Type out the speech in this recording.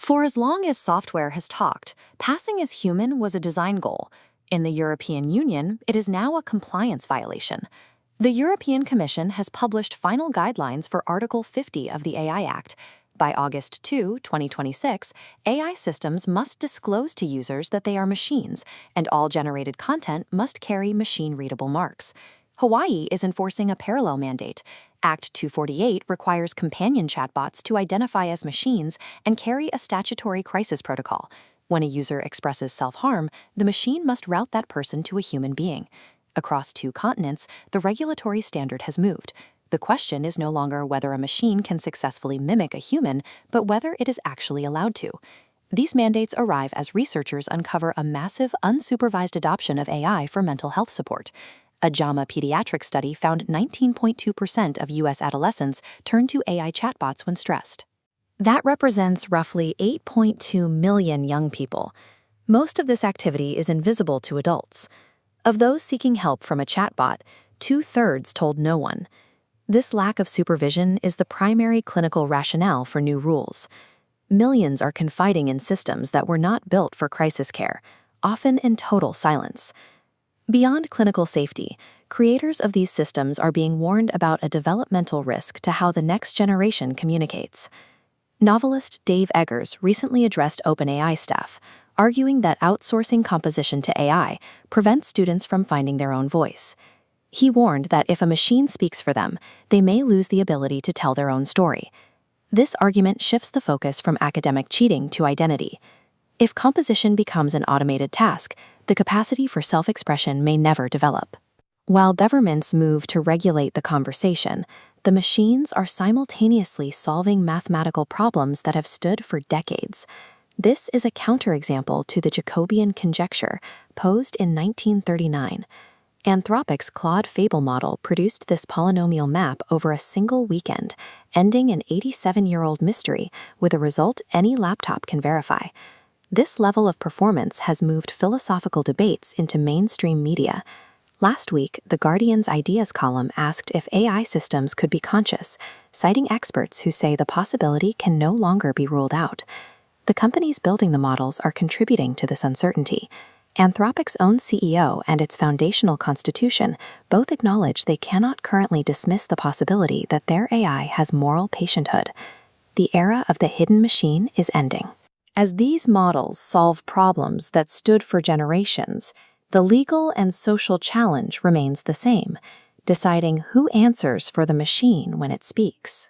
For as long as software has talked, passing as human was a design goal. In the European Union, it is now a compliance violation. The European Commission has published final guidelines for Article 50 of the AI Act. By August 2, 2026, AI systems must disclose to users that they are machines, and all generated content must carry machine-readable marks. Hawaii is enforcing a parallel mandate. Act 248 requires companion chatbots to identify as machines and carry a statutory crisis protocol. When a user expresses self-harm, the machine must route that person to a human being. Across 2 continents, the regulatory standard has moved. The question is no longer whether a machine can successfully mimic a human, but whether it is actually allowed to. These mandates arrive as researchers uncover a massive, unsupervised adoption of AI for mental health support. A JAMA pediatric study found 19.2% of U.S. adolescents turn to AI chatbots when stressed. That represents roughly 8.2 million young people. Most of this activity is invisible to adults. Of those seeking help from a chatbot, 2/3 told no one. This lack of supervision is the primary clinical rationale for new rules. Millions are confiding in systems that were not built for crisis care, often in total silence. Beyond clinical safety, creators of these systems are being warned about a developmental risk to how the next generation communicates. Novelist Dave Eggers recently addressed OpenAI staff, arguing that outsourcing composition to AI prevents students from finding their own voice. He warned that if a machine speaks for them, they may lose the ability to tell their own story. This argument shifts the focus from academic cheating to identity. If composition becomes an automated task, the capacity for self-expression may never develop. While governments move to regulate the conversation, the machines are simultaneously solving mathematical problems that have stood for decades. This is a counterexample to the Jacobian conjecture posed in 1939. Anthropic's Claude Fable model produced this polynomial map over a single weekend, ending an 87-year-old mystery with a result any laptop can verify. This level of performance has moved philosophical debates into mainstream media. Last week, The Guardian's Ideas column asked if AI systems could be conscious, citing experts who say the possibility can no longer be ruled out. The companies building the models are contributing to this uncertainty. Anthropic's own CEO and its foundational constitution both acknowledge they cannot currently dismiss the possibility that their AI has moral patienthood. The era of the hidden machine is ending. As these models solve problems that stood for generations, the legal and social challenge remains the same, deciding who answers for the machine when it speaks.